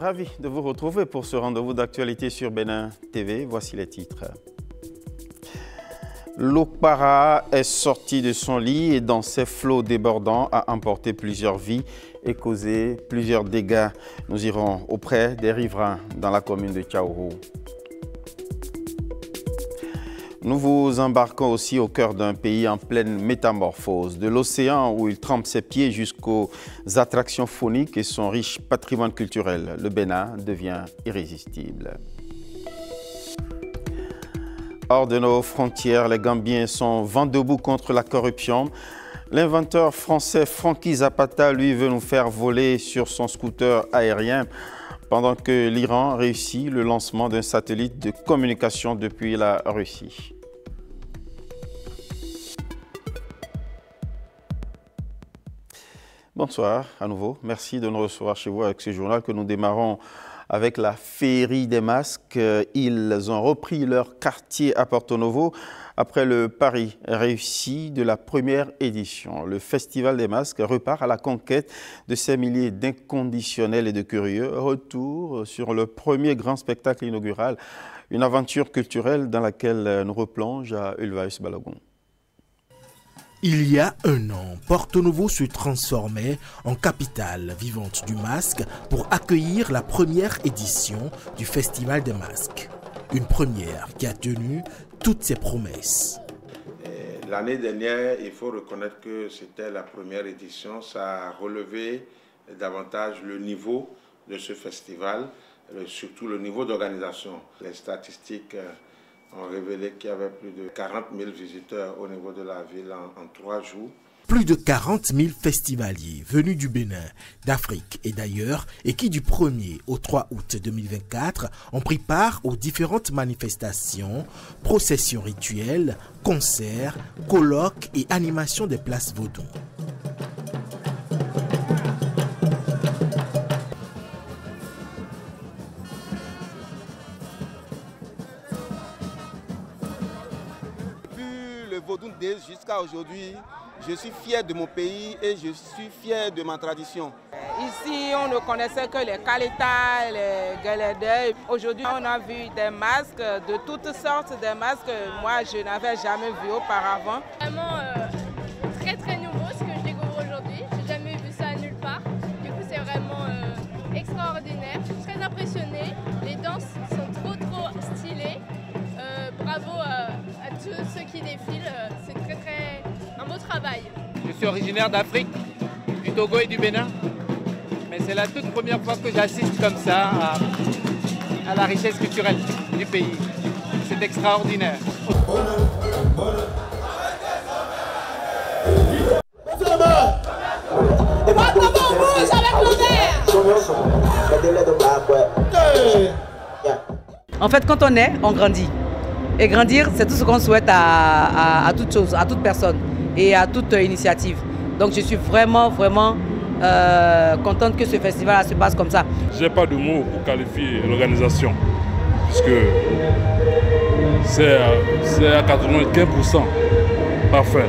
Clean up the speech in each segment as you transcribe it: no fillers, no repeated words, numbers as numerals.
Ravi de vous retrouver pour ce rendez-vous d'actualité sur Bénin TV. Voici les titres. L'Okpara est sorti de son lit et dans ses flots débordants a emporté plusieurs vies et causé plusieurs dégâts. Nous irons auprès des riverains dans la commune de Tchaourou. Nous vous embarquons aussi au cœur d'un pays en pleine métamorphose. De l'océan où il trempe ses pieds jusqu'aux attractions phoniques et son riche patrimoine culturel, le Bénin devient irrésistible. Hors de nos frontières, les Gambiens sont vent debout contre la corruption. L'inventeur français Franky Zapata, lui, veut nous faire voler sur son scooter aérien pendant que l'Iran réussit le lancement d'un satellite de communication depuis la Russie. Bonsoir à nouveau. Merci de nous recevoir chez vous avec ce journal que nous démarrons avec la Féerie des masques. Ils ont repris leur quartier à Porto Novo après le pari réussi de la première édition. Le Festival des masques repart à la conquête de ces milliers d'inconditionnels et de curieux. Retour sur le premier grand spectacle inaugural, une aventure culturelle dans laquelle nous replonge à Ulvaeus Balogun. Il y a un an, Porto Novo se transformait en capitale vivante du masque pour accueillir la première édition du Festival des masques. Une première qui a tenu toutes ses promesses. L'année dernière, il faut reconnaître que c'était la première édition. Ça a relevé davantage le niveau de ce festival, surtout le niveau d'organisation. Les statistiques ont révélé qu'il y avait plus de 40 000 visiteurs au niveau de la ville en 3 jours. Plus de 40 000 festivaliers venus du Bénin, d'Afrique et d'ailleurs et qui du 1er au 3 août 2024 ont pris part aux différentes manifestations, processions rituelles, concerts, colloques et animations des places Vaudon. Jusqu'à aujourd'hui, je suis fier de mon pays et je suis fier de ma tradition. Ici, on ne connaissait que les Kaleta, les Galédés. Aujourd'hui, on a vu des masques, de toutes sortes de masques. Moi, je n'avais jamais vu auparavant. Vraiment très nouveau ce que je découvre aujourd'hui. Je n'ai jamais vu ça nulle part. Du coup, c'est vraiment extraordinaire. Je suis très impressionnée. Les danses sont trop stylées. Bravo à tous ceux qui défilent, c'est un beau travail. Je suis originaire d'Afrique, du Togo et du Bénin, mais c'est la toute première fois que j'assiste comme ça à la richesse culturelle du pays. C'est extraordinaire. En fait, quand on naît, on grandit. Et grandir, c'est tout ce qu'on souhaite à toute chose, à toute personne et à toute initiative. Donc je suis vraiment contente que ce festival se passe comme ça. Je n'ai pas de mots pour qualifier l'organisation, puisque c'est à 95% parfait.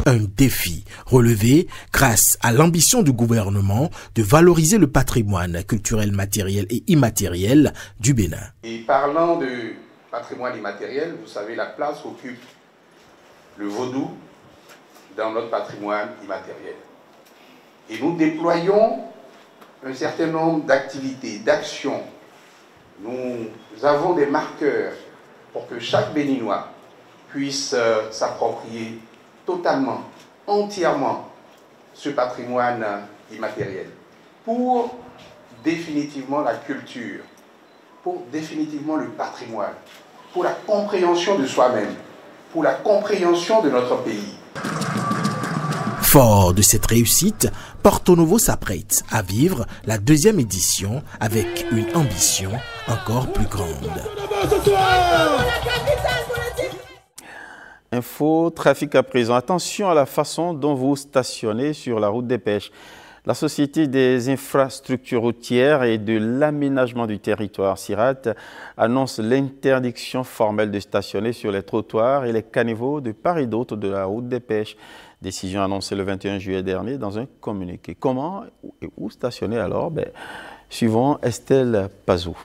Un défi relevé grâce à l'ambition du gouvernement de valoriser le patrimoine culturel matériel et immatériel du Bénin. Et parlant de patrimoine immatériel, vous savez, la place occupe le vaudou dans notre patrimoine immatériel. Et nous déployons un certain nombre d'activités, d'actions. Nous avons des marqueurs pour que chaque Béninois puisse s'approprier totalement, entièrement ce patrimoine immatériel pour définitivement la culture, pour définitivement le patrimoine, pour la compréhension de soi-même, pour la compréhension de notre pays. Fort de cette réussite, Porto Novo s'apprête à vivre la deuxième édition avec une ambition encore plus grande. Info, trafic à présent. Attention à la façon dont vous stationnez sur la route des pêches. La Société des infrastructures routières et de l'aménagement du territoire, SIRAT, annonce l'interdiction formelle de stationner sur les trottoirs et les caniveaux de part et d'autre de la route des pêches. Décision annoncée le 21 juillet dernier dans un communiqué. Comment et où stationner alors? Suivant Estelle Pazou.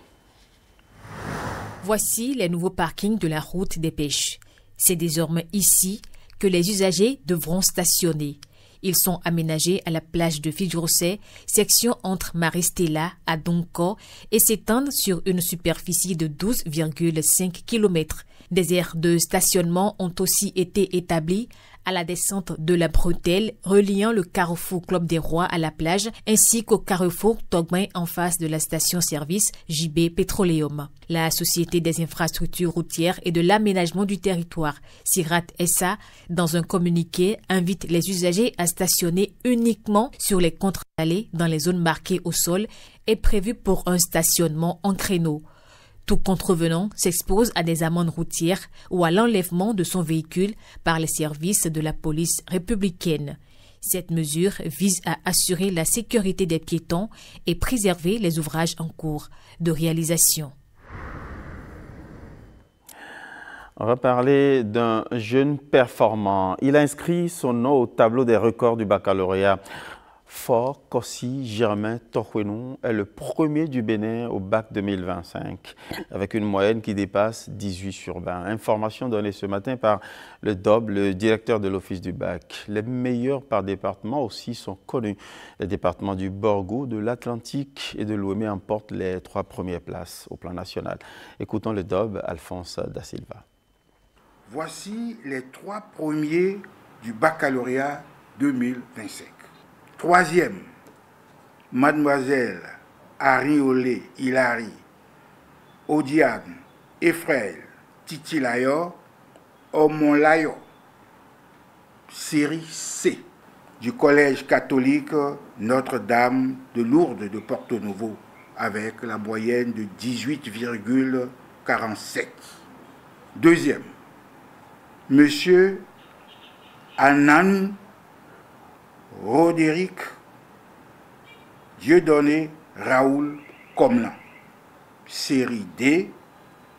Voici les nouveaux parkings de la route des pêches. C'est désormais ici que les usagers devront stationner. Ils sont aménagés à la plage de Fidjrosset, section entre Maristella à Donko, et s'étendent sur une superficie de 12,5 km. Des aires de stationnement ont aussi été établies à la descente de la bretelle reliant le carrefour Club des Rois à la plage ainsi qu'au carrefour Togbain en face de la station-service JB Petroleum. La Société des infrastructures routières et de l'aménagement du territoire, SIRAT SA, dans un communiqué, invite les usagers à stationner uniquement sur les contre-allées dans les zones marquées au sol et prévues pour un stationnement en créneau. Tout contrevenant s'expose à des amendes routières ou à l'enlèvement de son véhicule par les services de la police républicaine. Cette mesure vise à assurer la sécurité des piétons et préserver les ouvrages en cours de réalisation. On va parler d'un jeune performant. Il a inscrit son nom au tableau des records du baccalauréat. Fort Kossi Germain Torquenou est le premier du Bénin au bac 2025, avec une moyenne qui dépasse 18 sur 20. Information donnée ce matin par le DOB, le directeur de l'office du bac. Les meilleurs par département aussi sont connus. Les départements du Borgo, de l'Atlantique et de l'Ouémé emportent les 3 premières places au plan national. Écoutons le DOB, Alphonse Da Silva. Voici les 3 premiers du baccalauréat 2025. 3e, Mademoiselle Ariolé Hilary Odiane Ephraël Titilayo Omonlayo, série C, du collège catholique Notre-Dame de Lourdes de Porto Novo, avec la moyenne de 18,47. 2e, Monsieur Anan Roderick Dieudonné Raoul Comlan, série D,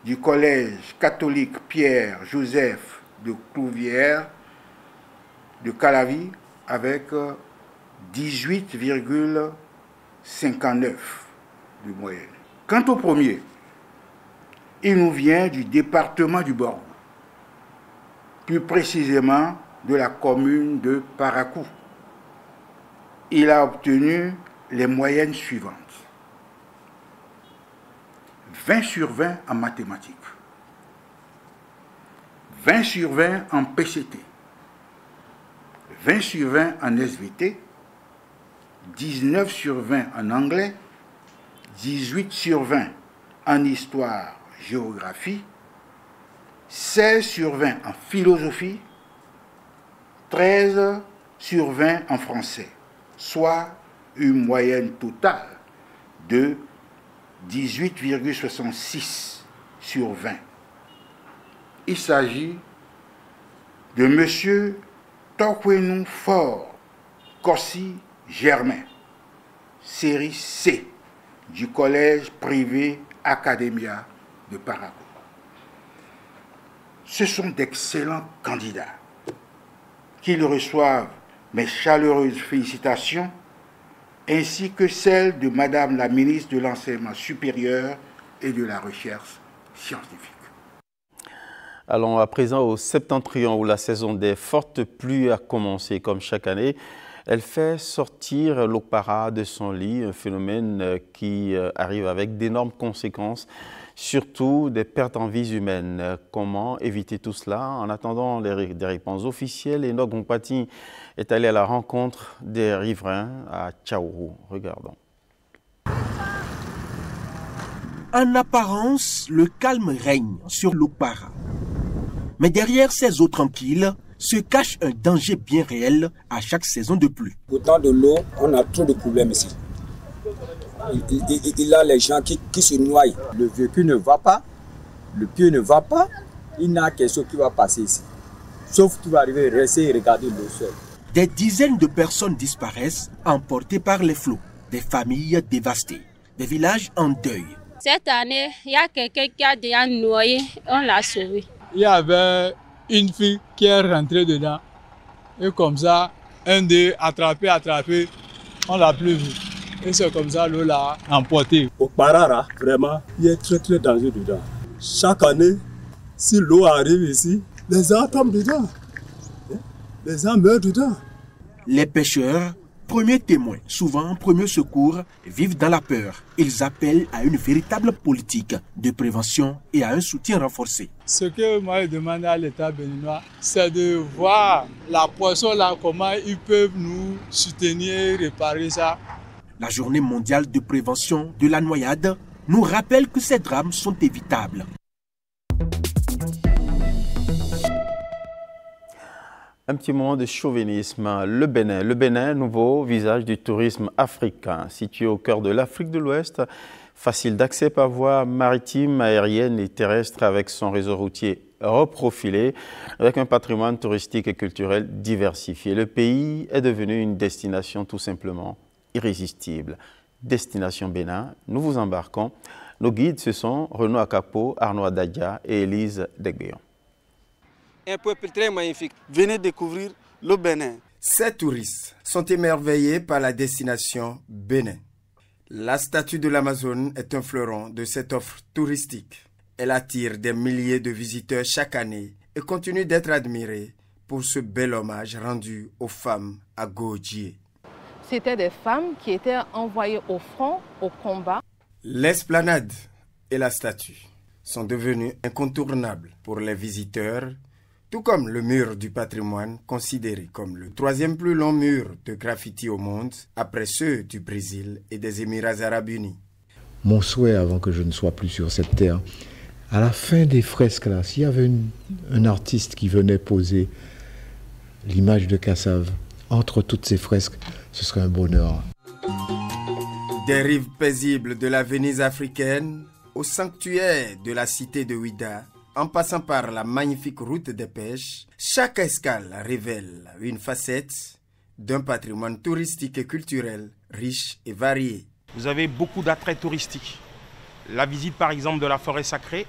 du collège catholique Pierre-Joseph de Clouvière de Calavi avec 18,59 de moyenne. Quant au premier, il nous vient du département du Borgo, plus précisément de la commune de Paracou. Il a obtenu les moyennes suivantes. 20 sur 20 en mathématiques, 20 sur 20 en PCT, 20 sur 20 en SVT, 19 sur 20 en anglais, 18 sur 20 en histoire-géographie, 16 sur 20 en philosophie, 13 sur 20 en français, soit une moyenne totale de 18,66 sur 20. Il s'agit de M. Torquenou Fort Kossi Germain, série C, du collège privé Academia de Paracou. Ce sont d'excellents candidats. Qu'ils reçoivent mes chaleureuses félicitations, ainsi que celles de Madame la ministre de l'Enseignement supérieur et de la Recherche scientifique. Allons à présent au Septentrion, où la saison des fortes pluies a commencé. Comme chaque année, elle fait sortir l'Okpara de son lit, un phénomène qui arrive avec d'énormes conséquences, surtout des pertes en vies humaines. Comment éviter tout cela? En attendant des réponses officielles, Enoch Mpati est allé à la rencontre des riverains à Tchaourou. Regardons. En apparence, le calme règne sur l'Okpara. Mais derrière ces eaux tranquilles se cache un danger bien réel à chaque saison de pluie. Autant de l'eau, on a trop de problèmes ici. Il y a les gens qui se noient. Le véhicule ne va pas, le pied ne va pas, il n'y a quelque chose qui va passer ici. Sauf qu'il va arriver, rester et regarder l'eau seul. Des dizaines de personnes disparaissent, emportées par les flots. Des familles dévastées, des villages en deuil. Cette année, il y a quelqu'un qui a déjà noyé, on l'a sauvé. Il y avait une fille qui est rentrée dedans. Et comme ça, un d'eux attrapé, on l'a plus vu. Et c'est comme ça l'eau l'a emporté. Au Parara, vraiment, il y a très dangereux dedans. Chaque année, si l'eau arrive ici, les gens tombent dedans. Les gens meurent dedans. Les pêcheurs, premiers témoins, souvent premiers secours, vivent dans la peur. Ils appellent à une véritable politique de prévention et à un soutien renforcé. Ce que moi je demande à l'État béninois, c'est de voir la poisson là, comment ils peuvent nous soutenir, réparer ça. La journée mondiale de prévention de la noyade nous rappelle que ces drames sont évitables. Un petit moment de chauvinisme. Le Bénin, nouveau visage du tourisme africain. Situé au cœur de l'Afrique de l'Ouest, facile d'accès par voie maritime, aérienne et terrestre avec son réseau routier reprofilé, avec un patrimoine touristique et culturel diversifié. Le pays est devenu une destination tout simplement irrésistible. Destination Bénin, nous vous embarquons. Nos guides, ce sont Renaud Akapo, Arnaud Adadia et Élise Degbeyon. Un peuple très magnifique. Venez découvrir le Bénin. Ces touristes sont émerveillés par la destination Bénin. La statue de l'Amazone est un fleuron de cette offre touristique. Elle attire des milliers de visiteurs chaque année et continue d'être admirée pour ce bel hommage rendu aux femmes à Goodyear. C'étaient des femmes qui étaient envoyées au front, au combat. L'esplanade et la statue sont devenues incontournables pour les visiteurs, tout comme le mur du patrimoine, considéré comme le troisième plus long mur de graffiti au monde, après ceux du Brésil et des Émirats arabes unis. Mon souhait, avant que je ne sois plus sur cette terre, à la fin des fresques, là, s'il y avait un artiste qui venait poser l'image de Cassave entre toutes ces fresques, ce serait un bonheur. Des rives paisibles de la Venise africaine au sanctuaire de la cité de Ouida, en passant par la magnifique route des pêches, chaque escale révèle une facette d'un patrimoine touristique et culturel riche et varié. Vous avez beaucoup d'attraits touristiques. La visite par exemple de la forêt sacrée,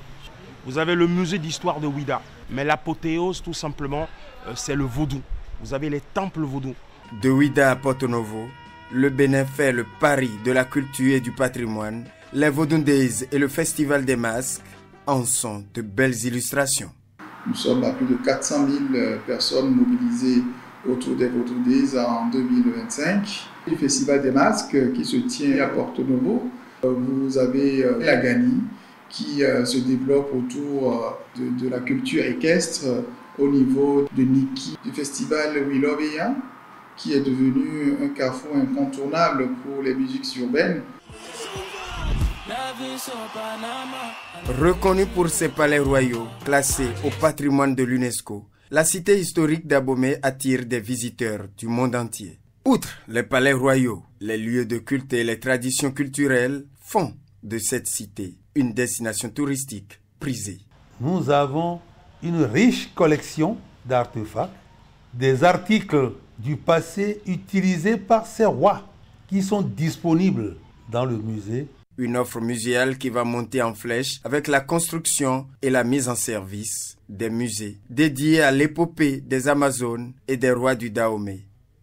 vous avez le musée d'histoire de Ouida. Mais l'apothéose tout simplement, c'est le vaudou. Vous avez les temples vaudous. De Ouida à Porto Novo, le Bénin fait le pari de la culture et du patrimoine. Les Vaudou Days et le Festival des Masques en sont de belles illustrations. Nous sommes à plus de 400 000 personnes mobilisées autour des Vaudou Days en 2025. Le Festival des Masques qui se tient à Porto Novo. Vous avez la Gani qui se développe autour de la culture équestre au niveau de Niki, du festival Wiloveya, qui est devenu un carrefour incontournable pour les musiques urbaines. Reconnue pour ses palais royaux, classés au patrimoine de l'UNESCO, la cité historique d'Abomey attire des visiteurs du monde entier. Outre les palais royaux, les lieux de culte et les traditions culturelles font de cette cité une destination touristique prisée. Nous avons une riche collection d'artefacts, des articles du passé utilisés par ces rois qui sont disponibles dans le musée. Une offre muséale qui va monter en flèche avec la construction et la mise en service des musées dédiés à l'épopée des Amazones et des rois du Dahomey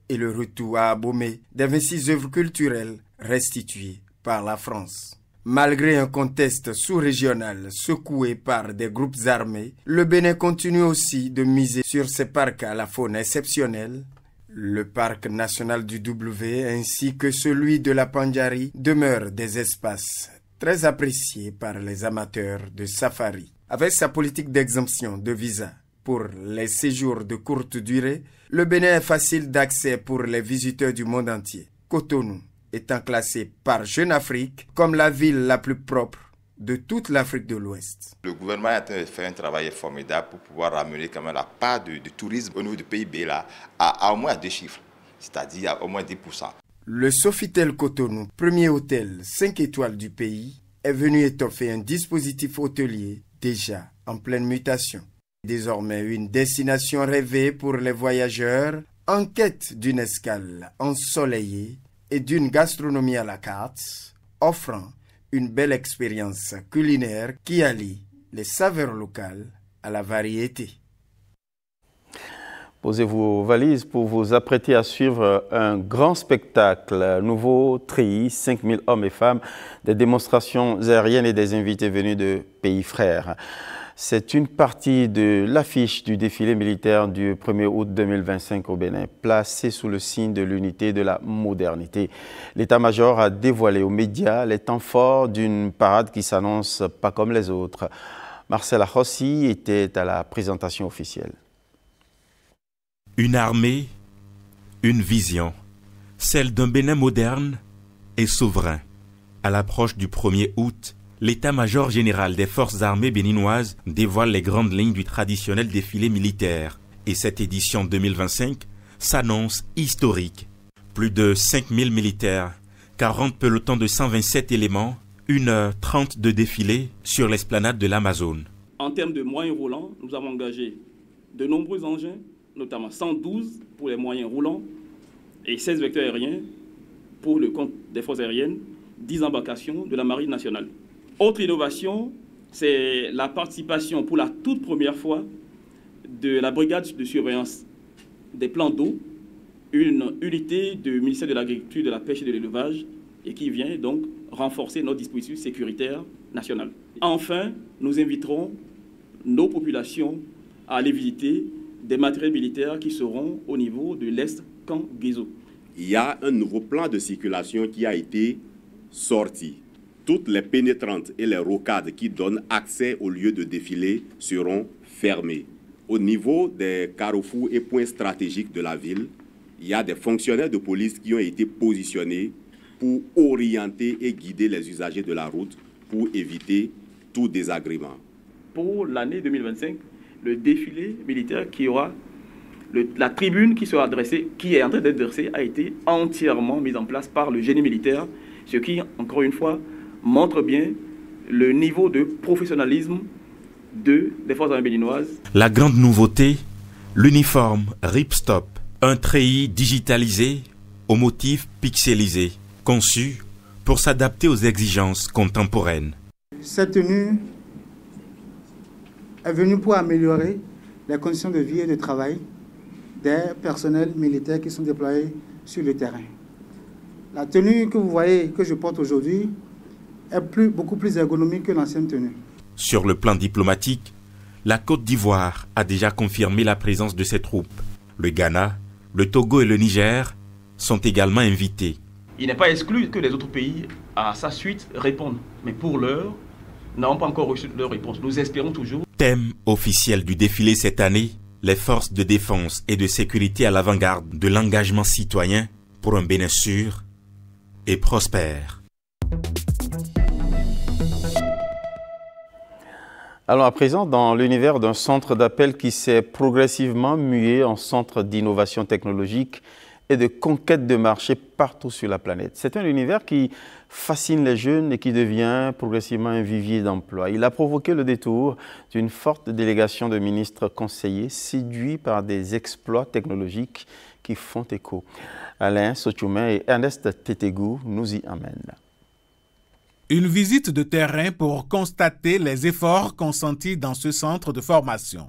et le retour à Abomey des 26 œuvres culturelles restituées par la France. Malgré un contexte sous-régional secoué par des groupes armés, le Bénin continue aussi de miser sur ses parcs à la faune exceptionnelle. Le parc national du W ainsi que celui de la Pandjari demeurent des espaces très appréciés par les amateurs de safari. Avec sa politique d'exemption de visa pour les séjours de courte durée, le Bénin est facile d'accès pour les visiteurs du monde entier. Cotonou étant classé par Jeune Afrique comme la ville la plus propre de toute l'Afrique de l'Ouest. Le gouvernement a fait un travail formidable pour pouvoir ramener quand même la part de tourisme au niveau du PIB là, à au moins 2 chiffres, c'est-à-dire à au moins 10%. Le Sofitel Cotonou, premier hôtel 5 étoiles du pays, est venu étoffer un dispositif hôtelier déjà en pleine mutation. Désormais une destination rêvée pour les voyageurs En quête d'une escale ensoleillée et d'une gastronomie à la carte, offrant une belle expérience culinaire qui allie les saveurs locales à la variété. Posez vos valises pour vous apprêter à suivre un grand spectacle. Nouveau treillis, 5000 hommes et femmes, des démonstrations aériennes et des invités venus de pays frères. C'est une partie de l'affiche du défilé militaire du 1er août 2025 au Bénin, placée sous le signe de l'unité et de la modernité. L'état-major a dévoilé aux médias les temps forts d'une parade qui s'annonce pas comme les autres. Marcel Rossi était à la présentation officielle. Une armée, une vision, celle d'un Bénin moderne et souverain. À l'approche du 1er août, l'état-major général des forces armées béninoises dévoile les grandes lignes du traditionnel défilé militaire. Et cette édition 2025 s'annonce historique. Plus de 5000 militaires, 40 pelotons de 127 éléments, 1h30 de défilé sur l'esplanade de l'Amazone. En termes de moyens roulants, nous avons engagé de nombreux engins, notamment 112 pour les moyens roulants et 16 vecteurs aériens pour le compte des forces aériennes, 10 embarcations de la Marine nationale. Autre innovation, c'est la participation pour la toute première fois de la brigade de surveillance des plans d'eau, une unité du ministère de l'Agriculture, de la Pêche et de l'Élevage, et qui vient donc renforcer notre dispositif sécuritaire national. Enfin, nous inviterons nos populations à aller visiter des matériels militaires qui seront au niveau de l'Est Camp Guézo. Il y a un nouveau plan de circulation qui a été sorti. Toutes les pénétrantes et les rocades qui donnent accès au lieu de défilé seront fermées. Au niveau des carrefours et points stratégiques de la ville, il y a des fonctionnaires de police qui ont été positionnés pour orienter et guider les usagers de la route pour éviter tout désagrément. Pour l'année 2025, le défilé militaire qui aura, la tribune qui sera dressée, qui est en train d'être dressée, a été entièrement mise en place par le génie militaire, ce qui, encore une fois, montre bien le niveau de professionnalisme des forces armées béninoises. La grande nouveauté, l'uniforme Ripstop, un treillis digitalisé au motif pixelisé, conçu pour s'adapter aux exigences contemporaines. Cette tenue est venue pour améliorer les conditions de vie et de travail des personnels militaires qui sont déployés sur le terrain. La tenue que vous voyez, que je porte aujourd'hui, est beaucoup plus ergonomique que l'ancienne tenue. Sur le plan diplomatique, la Côte d'Ivoire a déjà confirmé la présence de ses troupes. Le Ghana, le Togo et le Niger sont également invités. Il n'est pas exclu que les autres pays, à sa suite, répondent. Mais pour l'heure, n'avons pas encore reçu leur réponse. Nous espérons toujours. Thème officiel du défilé cette année, les forces de défense et de sécurité à l'avant-garde de l'engagement citoyen pour un Bénin sûr et prospère. Alors à présent, dans l'univers d'un centre d'appel qui s'est progressivement mué en centre d'innovation technologique et de conquête de marché partout sur la planète. C'est un univers qui fascine les jeunes et qui devient progressivement un vivier d'emploi. Il a provoqué le détour d'une forte délégation de ministres conseillers séduits par des exploits technologiques qui font écho. Alain Sochoumen et Ernest Tétégou nous y amènent. Une visite de terrain pour constater les efforts consentis dans ce centre de formation.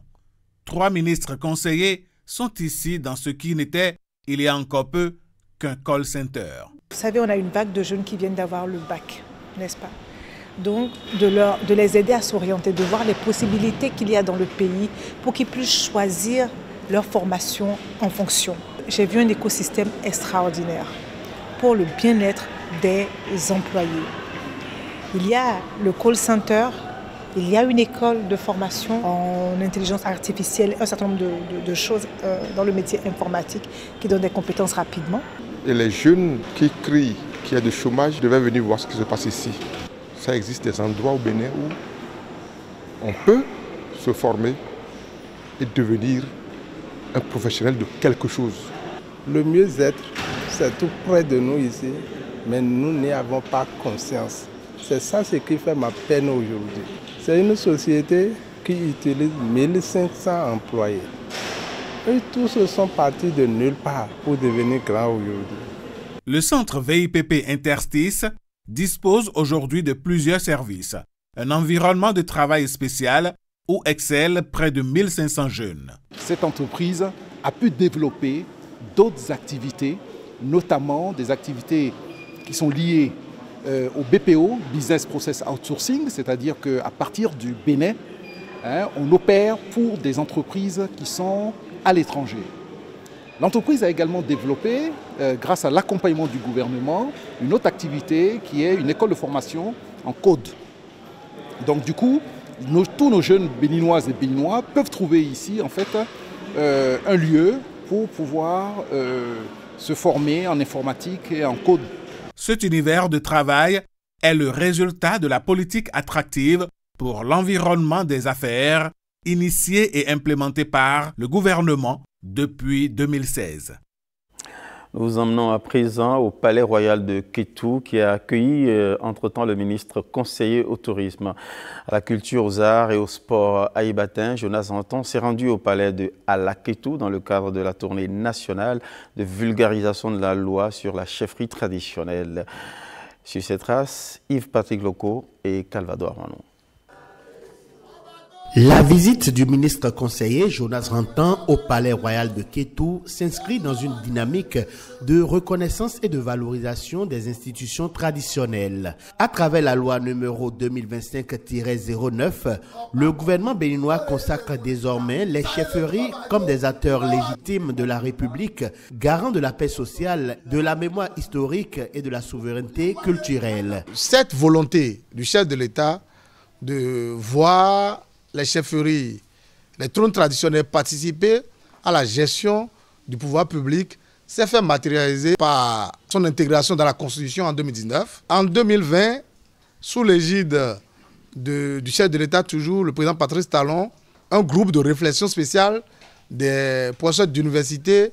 3 ministres conseillers sont ici dans ce qui n'était, il y a encore peu, qu'un call center. Vous savez, on a une vague de jeunes qui viennent d'avoir le bac, n'est-ce pas? Donc, de les aider à s'orienter, de voir les possibilités qu'il y a dans le pays pour qu'ils puissent choisir leur formation en fonction. J'ai vu un écosystème extraordinaire pour le bien-être des employés. Il y a le call center, il y a une école de formation en intelligence artificielle, un certain nombre de choses dans le métier informatique qui donnent des compétences rapidement. Et les jeunes qui crient qu'il y a du chômage devaient venir voir ce qui se passe ici. Ça existe des endroits au Bénin où on peut se former et devenir un professionnel de quelque chose. Le mieux-être, c'est tout près de nous ici, mais nous n'y avons pas conscience. C'est ça ce qui fait ma peine aujourd'hui. C'est une société qui utilise 1500 employés. Eux tous sont partis de nulle part pour devenir grands aujourd'hui. Le centre VIPP Interstice dispose aujourd'hui de plusieurs services. Un environnement de travail spécial où excellent près de 1500 jeunes. Cette entreprise a pu développer d'autres activités, notamment des activités qui sont liées au BPO, Business Process Outsourcing, c'est-à-dire qu'à partir du Bénin, on opère pour des entreprises qui sont à l'étranger. L'entreprise a également développé, grâce à l'accompagnement du gouvernement, une autre activité qui est une école de formation en code. Donc du coup, tous nos jeunes béninoises et béninois peuvent trouver ici en fait un lieu pour pouvoir se former en informatique et en code. Cet univers de travail est le résultat de la politique attractive pour l'environnement des affaires initiée et implémentée par le gouvernement depuis 2016. Nous vous emmenons à présent au Palais Royal de Kétou qui a accueilli entre-temps le ministre conseiller au tourisme, à la culture, aux arts et au sport haïbatin. Jonas Anton s'est rendu au palais de Ala Kétou dans le cadre de la tournée nationale de vulgarisation de la loi sur la chefferie traditionnelle. Sur cette trace, Yves-Patrick Loco et Calvador Manon. La visite du ministre conseiller Jonas Rantan au Palais Royal de Kétou s'inscrit dans une dynamique de reconnaissance et de valorisation des institutions traditionnelles. À travers la loi numéro 2025-09, le gouvernement béninois consacre désormais les chefferies comme des acteurs légitimes de la République, garants de la paix sociale, de la mémoire historique et de la souveraineté culturelle. Cette volonté du chef de l'État de voir les chefferies, les trônes traditionnels participer à la gestion du pouvoir public s'est fait matérialiser par son intégration dans la Constitution en 2019. En 2020, sous l'égide du chef de l'État, toujours le président Patrice Talon, un groupe de réflexion spéciale des professeurs d'université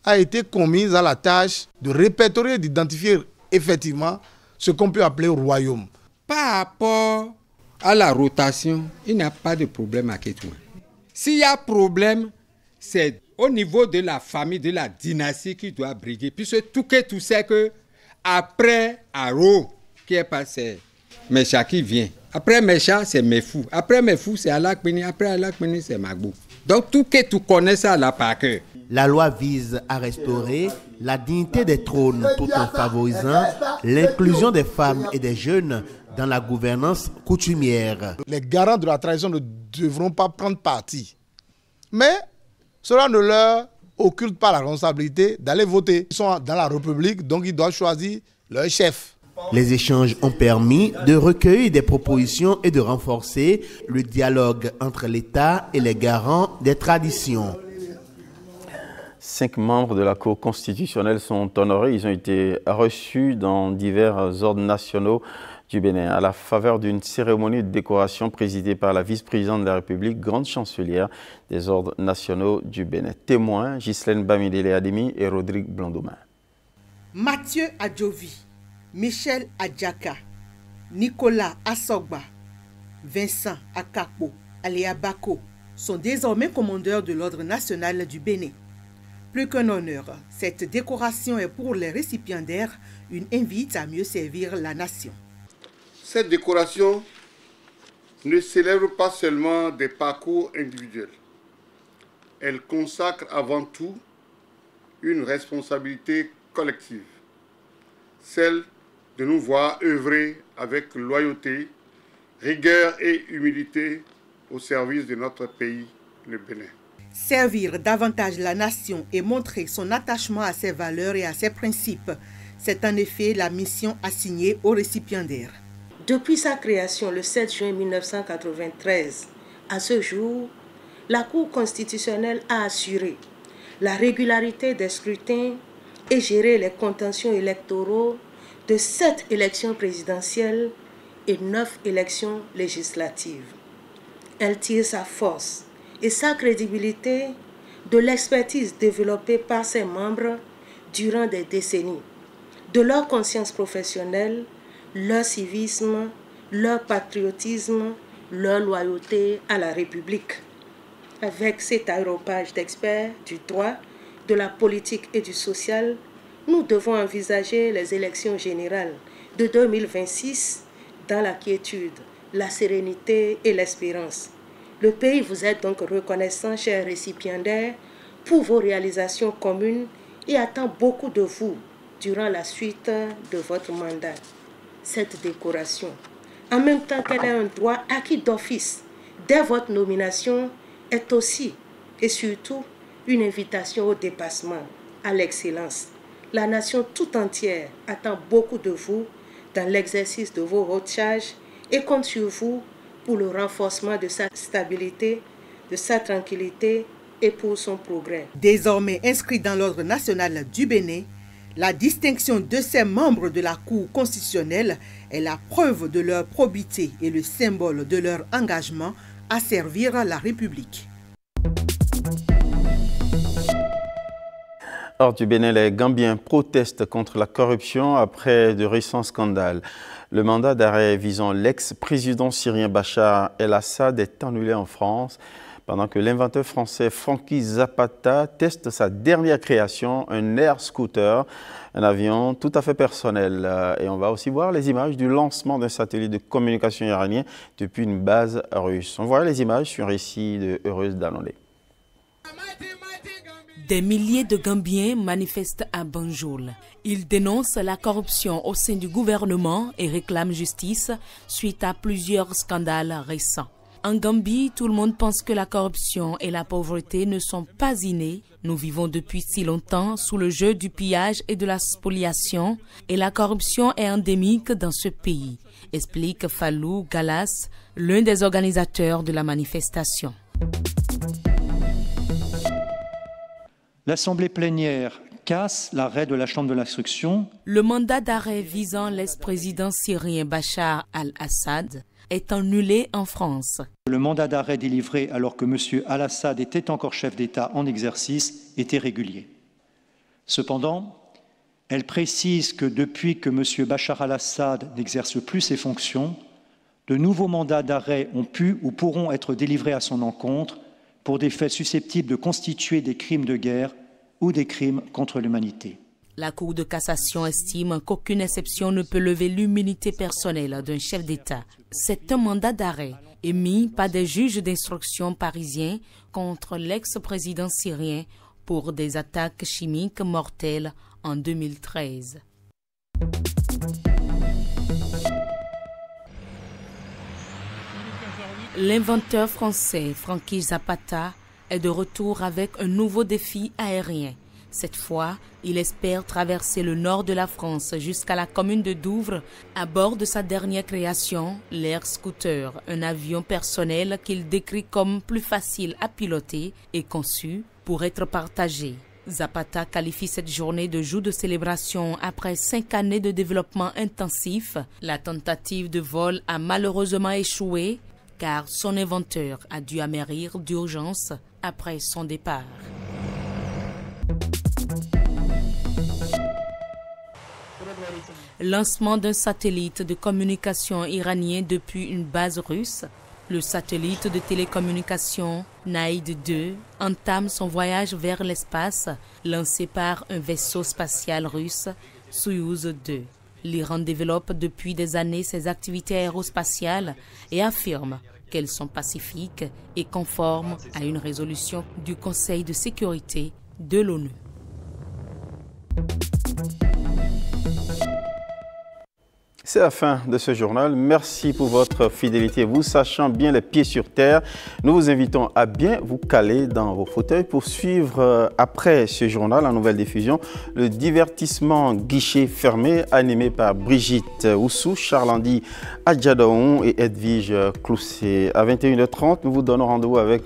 a été commis à la tâche de répertorier et d'identifier effectivement ce qu'on peut appeler royaume. Par rapport à la rotation, il n'y a pas de problème à Kétou. S'il y a problème, c'est au niveau de la famille, de la dynastie qui doit briguer. Puisque tout Kétou sait que après Aro, qui est passé, Mécha qui vient. Après Mécha, c'est Mefou. Après Mefou, c'est Alakmeni. Après Alakmeni, c'est Magbou. Donc tout Kétou connaît ça là par cœur. La loi vise à restaurer la dignité des trônes tout en favorisant l'inclusion des femmes et des jeunes dans la gouvernance coutumière. Les garants de la tradition ne devront pas prendre parti. Mais cela ne leur occulte pas la responsabilité d'aller voter. Ils sont dans la République, donc ils doivent choisir leur chef. Les échanges ont permis de recueillir des propositions et de renforcer le dialogue entre l'État et les garants des traditions. 5 membres de la Cour constitutionnelle sont honorés. Ils ont été reçus dans divers ordres nationaux du Bénin à la faveur d'une cérémonie de décoration présidée par la vice-présidente de la République, grande chancelière des ordres nationaux du Bénin. Témoins, Ghislaine Bamidele Ademi et Rodrigue Blandomin. Mathieu Adjovi, Michel Adjaka, Nicolas Assogba, Vincent Akapo, Aléa Bako sont désormais commandeurs de l'ordre national du Bénin. Plus qu'un honneur, cette décoration est pour les récipiendaires une invite à mieux servir la nation. Cette décoration ne célèbre pas seulement des parcours individuels. Elle consacre avant tout une responsabilité collective, celle de nous voir œuvrer avec loyauté, rigueur et humilité au service de notre pays, le Bénin. Servir davantage la nation et montrer son attachement à ses valeurs et à ses principes, c'est en effet la mission assignée aux récipiendaires. Depuis sa création le 7 juin 1993, à ce jour, la Cour constitutionnelle a assuré la régularité des scrutins et géré les contentieux électoraux de 7 élections présidentielles et 9 élections législatives. Elle tire sa force et sa crédibilité de l'expertise développée par ses membres durant des décennies, de leur conscience professionnelle, leur civisme, leur patriotisme, leur loyauté à la République. Avec cet aéropage d'experts du droit, de la politique et du social, nous devons envisager les élections générales de 2026 dans la quiétude, la sérénité et l'espérance. Le pays vous est donc reconnaissant, chers récipiendaires, pour vos réalisations communes et attend beaucoup de vous durant la suite de votre mandat. Cette décoration, en même temps qu'elle est un droit acquis d'office dès votre nomination, est aussi et surtout une invitation au dépassement, à l'excellence. La nation tout entière attend beaucoup de vous dans l'exercice de vos hautes charges et compte sur vous pour le renforcement de sa stabilité, de sa tranquillité et pour son progrès. Désormais inscrit dans l'ordre national du Bénin, la distinction de ces membres de la Cour constitutionnelle est la preuve de leur probité et le symbole de leur engagement à servir la République. Hors du Bénin, les Gambiens protestent contre la corruption après de récents scandales. Le mandat d'arrêt visant l'ex-président syrien Bachar el-Assad est annulé en France, pendant que l'inventeur français Franky Zapata teste sa dernière création, un Air Scooter, un avion tout à fait personnel. Et on va aussi voir les images du lancement d'un satellite de communication iranien depuis une base russe. On voit les images sur un récit de Heureuse Danolé. Des milliers de Gambiens manifestent à Banjul. Ils dénoncent la corruption au sein du gouvernement et réclament justice suite à plusieurs scandales récents. En Gambie, tout le monde pense que la corruption et la pauvreté ne sont pas innées. Nous vivons depuis si longtemps sous le jeu du pillage et de la spoliation et la corruption est endémique dans ce pays, explique Fallou Galas, l'un des organisateurs de la manifestation. L'Assemblée plénière casse l'arrêt de la Chambre de l'instruction. Le mandat d'arrêt visant l'ex-président syrien Bachar al-Assad est annulé en France. Le mandat d'arrêt délivré alors que M. al-Assad était encore chef d'État en exercice était régulier. Cependant, elle précise que depuis que M. Bachar al-Assad n'exerce plus ses fonctions, de nouveaux mandats d'arrêt ont pu ou pourront être délivrés à son encontre pour des faits susceptibles de constituer des crimes de guerre ou des crimes contre l'humanité. La Cour de cassation estime qu'aucune exception ne peut lever l'immunité personnelle d'un chef d'État. C'est un mandat d'arrêt émis par des juges d'instruction parisiens contre l'ex-président syrien pour des attaques chimiques mortelles en 2013. L'inventeur français Franky Zapata est de retour avec un nouveau défi aérien. Cette fois, il espère traverser le nord de la France jusqu'à la commune de Douvres à bord de sa dernière création, l'Air Scooter, un avion personnel qu'il décrit comme plus facile à piloter et conçu pour être partagé. Zapata qualifie cette journée de jour de célébration après 5 années de développement intensif. La tentative de vol a malheureusement échoué car son inventeur a dû amérir d'urgence après son départ. Lancement d'un satellite de communication iranien depuis une base russe. Le satellite de télécommunication Naïd 2 entame son voyage vers l'espace, lancé par un vaisseau spatial russe, Soyouz 2. L'Iran développe depuis des années ses activités aérospatiales et affirme qu'elles sont pacifiques et conformes à une résolution du Conseil de sécurité de l'ONU. C'est la fin de ce journal. Merci pour votre fidélité. Vous sachant bien les pieds sur terre, nous vous invitons à bien vous caler dans vos fauteuils pour suivre après ce journal en nouvelle diffusion le divertissement guichet fermé animé par Brigitte Oussou, Charles-Andy Adjadaon et Edwige Clousset. À 21h30, nous vous donnons rendez-vous avec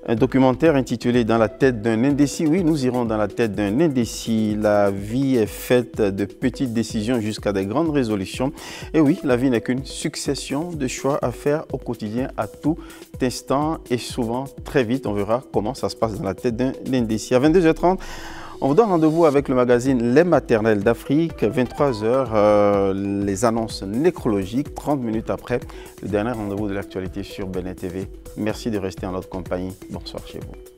un documentaire intitulé « Dans la tête d'un indécis ». Oui, nous irons dans la tête d'un indécis. La vie est faite de petites décisions jusqu'à des grandes résolutions. Et oui, la vie n'est qu'une succession de choix à faire au quotidien, à tout instant et souvent très vite. On verra comment ça se passe dans la tête d'un indécis. À 22h30, On vous donne rendez-vous avec le magazine Les Maternelles d'Afrique, 23h, les annonces nécrologiques, 30 minutes après, le dernier rendez-vous de l'actualité sur Bénin TV. Merci de rester en notre compagnie. Bonsoir chez vous.